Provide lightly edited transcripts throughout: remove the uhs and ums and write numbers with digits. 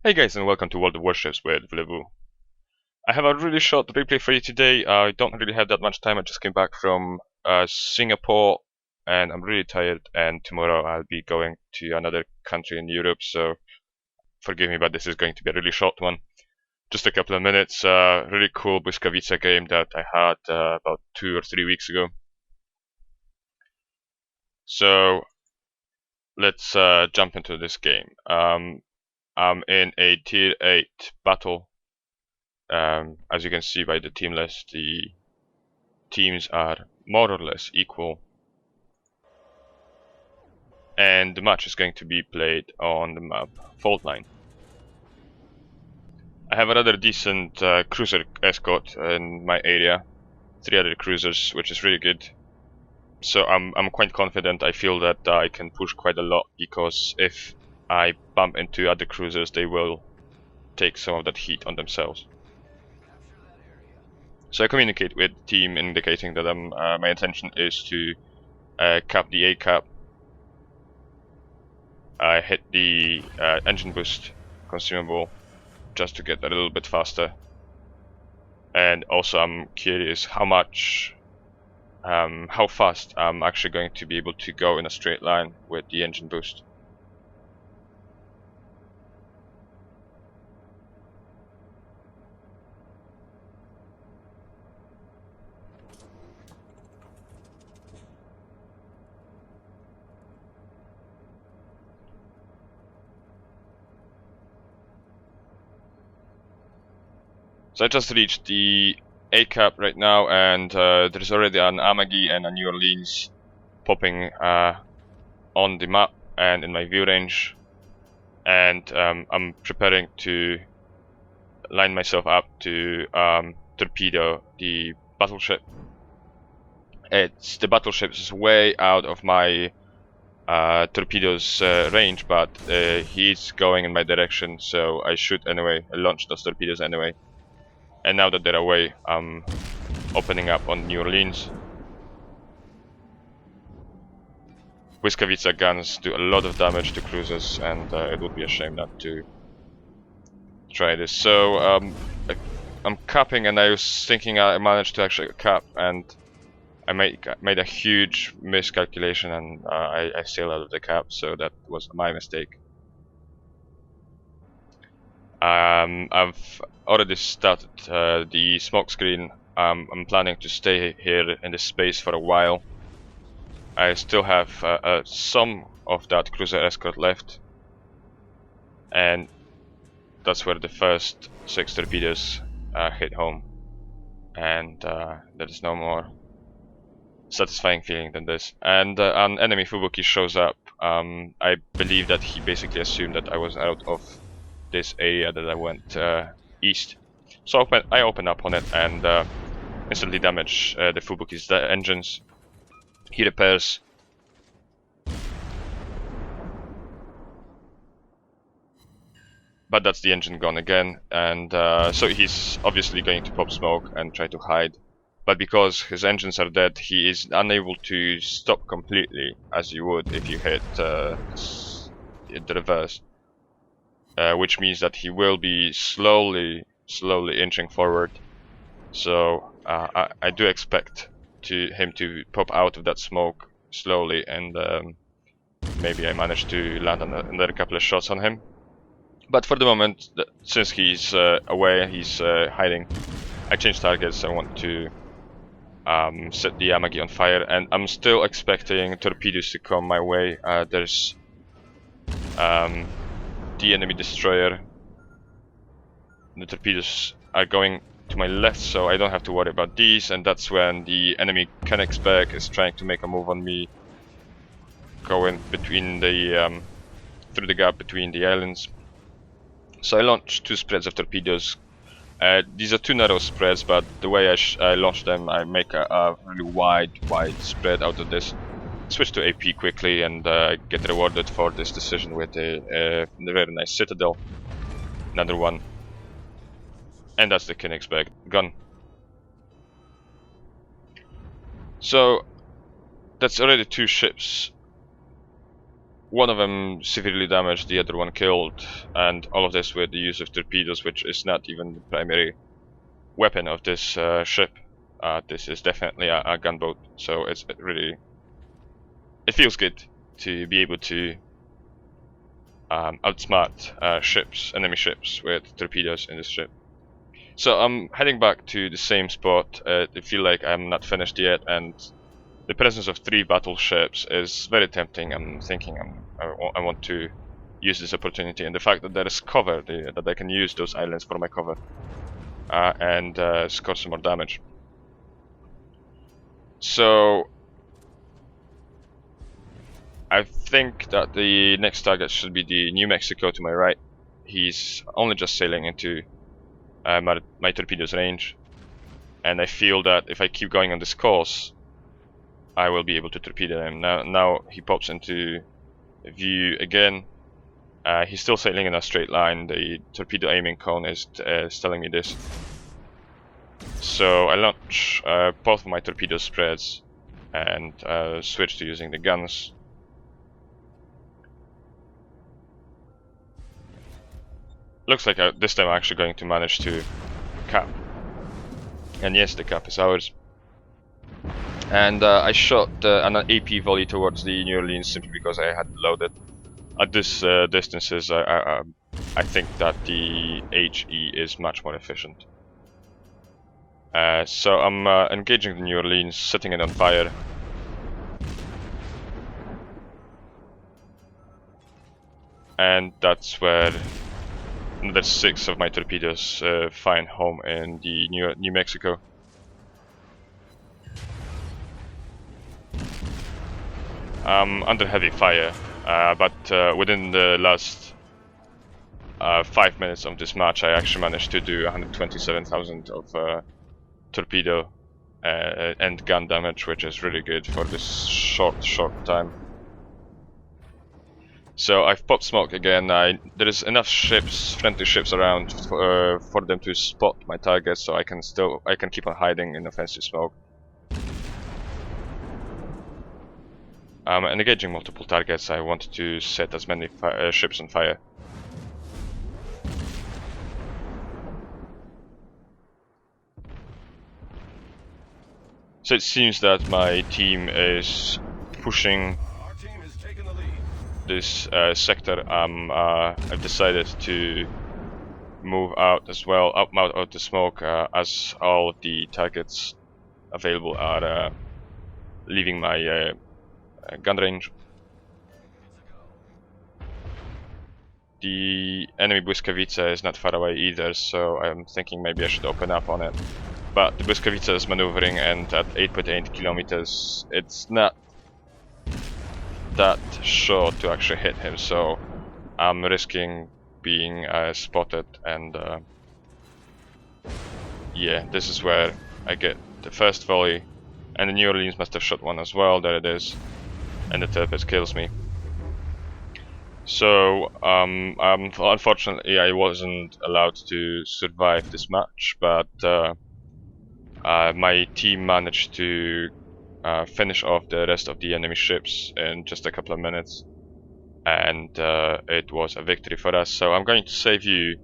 Hey guys, and welcome to World of Warships with Vlevu. I have a really short replay for you today. I don't really have that much time. I just came back from Singapore and I'm really tired, and tomorrow I'll be going to another country in Europe, so forgive me, but this is going to be a really short one. Just a couple of minutes. Really cool Blyskawica game that I had about 2 or 3 weeks ago. So let's jump into this game. I'm in a tier 8 battle. As you can see by the team list, the teams are more or less equal, and the match is going to be played on the map Fault Line. I have a rather decent cruiser escort in my area, 3 other cruisers, which is really good. So I'm quite confident. I feel that I can push quite a lot, because if I bump into other cruisers, they will take some of that heat on themselves. So I communicate with the team, indicating that my intention is to cap the A cap. I hit the engine boost consumable just to get a little bit faster, and also I'm curious how fast I'm actually going to be able to go in a straight line with the engine boost. So I just reached the A cap right now, and there's already an Amagi and a New Orleans popping on the map and in my view range, and I'm preparing to line myself up to torpedo the battleship. The battleship is way out of my torpedoes range, but he's going in my direction, so I should anyway launch those torpedoes anyway. And now that they're away, I'm opening up on New Orleans. Blyskawica guns do a lot of damage to cruisers, and it would be a shame not to try this. So I'm capping, and I was thinking I managed to actually cap, and I made a huge miscalculation, and I sailed out of the cap, so that was my mistake. I've already started the smoke screen. I'm planning to stay here in this space for a while. I still have some of that cruiser escort left, and that's where the first 6 torpedoes hit home, and there is no more satisfying feeling than this. And an enemy Fubuki shows up. I believe that he basically assumed that I was out of this area, that I went east. So I open up on it and instantly damage the Fubuki's engines. He repairs. But that's the engine gone again, and so he's obviously going to pop smoke and try to hide. But because his engines are dead, he is unable to stop completely, as you would if you hit the reverse. Which means that he will be slowly inching forward. So I do expect him to pop out of that smoke slowly, and maybe I manage to land another couple of shots on him. But for the moment, since he's away, he's hiding, I change targets. I want to set the Amagi on fire, and I'm still expecting torpedoes to come my way. There's the enemy destroyer. The torpedoes are going to my left, so I don't have to worry about these, and that's when the enemy Expe is trying to make a move on me, going between the through the gap between the islands. So I launch 2 spreads of torpedoes. These are 2 narrow spreads, but the way I launch them, I make a really wide spread out of this. Switch to AP quickly, and get rewarded for this decision with a very nice citadel. Another one. And that's the Expe gun. So that's already 2 ships one of them severely damaged, the other one killed, and all of this with the use of torpedoes, which is not even the primary weapon of this ship. This is definitely a gunboat, so it feels good to be able to outsmart enemy ships with torpedoes in this ship. So I'm heading back to the same spot. I feel like I'm not finished yet, and the presence of 3 battleships is very tempting. I'm thinking I want to use this opportunity, and the fact that there is cover, that I can use those islands for my cover, and score some more damage. So I think that the next target should be the New Mexico to my right. He's only just sailing into my torpedo's range, and I feel that if I keep going on this course, I will be able to torpedo him. Now he pops into view again. He's still sailing in a straight line. The torpedo aiming cone is telling me this. So I launch both of my torpedo spreads and switch to using the guns. Looks like this time I'm actually going to manage to cap. And yes, the cap is ours. And I shot an AP volley towards the New Orleans simply because I had loaded. At this distances, I think that the HE is much more efficient. So I'm engaging the New Orleans, setting it on fire. And that's where another 6 of my torpedoes find home in the New Mexico. I'm under heavy fire, but within the last 5 minutes of this match, I actually managed to do 127,000 of torpedo and gun damage, which is really good for this short time. So I've popped smoke again. There is enough ships, friendly ships around for them to spot my targets, so I can keep on hiding in offensive smoke. And engaging multiple targets, I want to set as many ships on fire. So it seems that my team is pushing this sector. I've decided to move out as well, out of the smoke, as all of the targets available are leaving my gun range. The enemy Blyskawica is not far away either, so I'm thinking maybe I should open up on it. But the Blyskawica is maneuvering, and at 8.8 kilometers, it's not that sure to actually hit him, so I'm risking being spotted, and yeah, this is where I get the first volley, and the New Orleans must have shot one as well. There it is, and the torpedo kills me. So unfortunately I wasn't allowed to survive this match, but my team managed to finish off the rest of the enemy ships in just a couple of minutes, and it was a victory for us. So I'm going to save you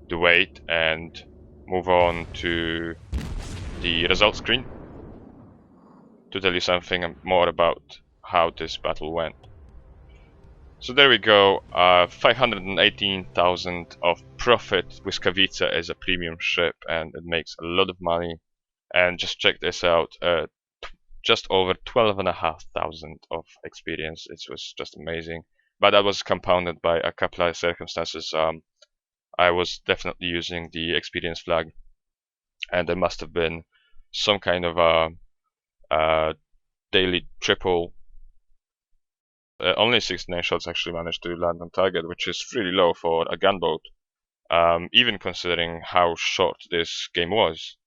the wait and move on to the results screen to tell you something more about how this battle went. So there we go, 518,000 of profit. Blyskawica is a premium ship and it makes a lot of money. And just check this out, just over 12,500 of experience. It was just amazing. But that was compounded by a couple of circumstances. I was definitely using the experience flag, and there must have been some kind of a daily triple. Only 69 shots actually managed to land on target, which is really low for a gunboat, even considering how short this game was.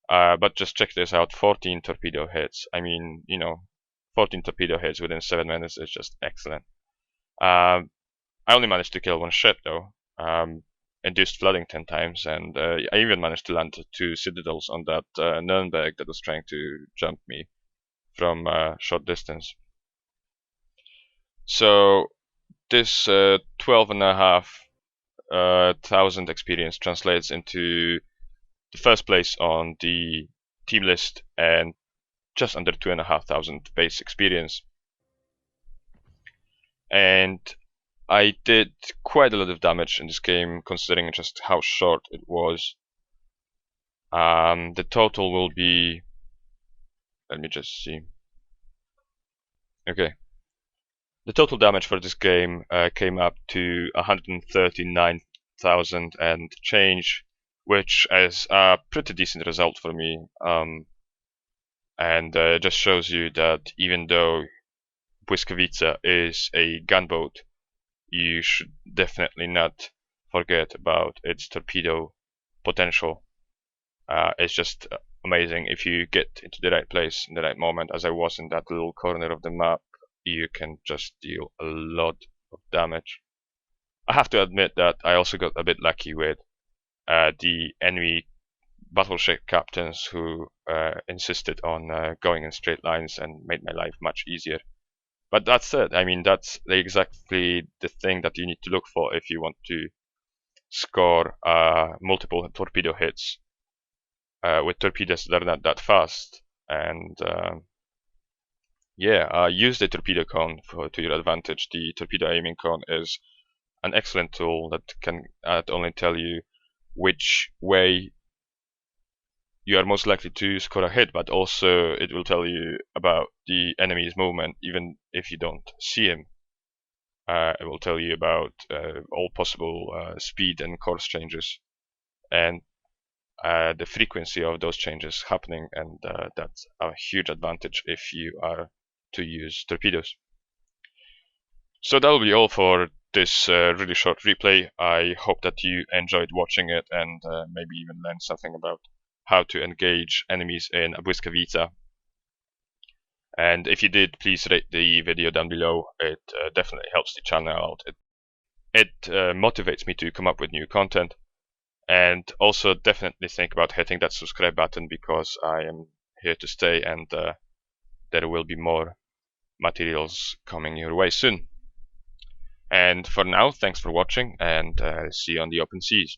But just check this out, 14 torpedo hits. I mean, 14 torpedo hits within 7 minutes is just excellent. I only managed to kill one ship though, induced flooding 10 times, and I even managed to land 2 citadels on that Nuremberg that was trying to jump me from short distance. So this 12.5 thousand experience translates into the first place on the team list and just under 2,500 base experience. And I did quite a lot of damage in this game, considering just how short it was. The total will be, let me just see. Okay. The total damage for this game came up to 139,000 and change, which is a pretty decent result for me. And just shows you that even though Blyskawica is a gunboat, you should definitely not forget about its torpedo potential. It's just amazing. If you get into the right place in the right moment, as I was in that little corner of the map, you can just deal a lot of damage. I have to admit that I also got a bit lucky with the enemy battleship captains who insisted on going in straight lines and made my life much easier. But that's it. I mean, that's exactly the thing that you need to look for if you want to score multiple torpedo hits with torpedoes that are not that fast. And yeah, use the torpedo cone to your advantage. The torpedo aiming cone is an excellent tool that can not only tell you which way you are most likely to score a hit, but also it will tell you about the enemy's movement, even if you don't see him. It will tell you about all possible speed and course changes, and the frequency of those changes happening, and that's a huge advantage if you are to use torpedoes. So that will be all for this really short replay. I hope that you enjoyed watching it and maybe even learned something about how to engage enemies in a Blyskawica. And if you did, please rate the video down below. It definitely helps the channel out. It motivates me to come up with new content. And also definitely think about hitting that subscribe button, because I am here to stay, and there will be more materials coming your way soon. And for now, thanks for watching, and see you on the open seas.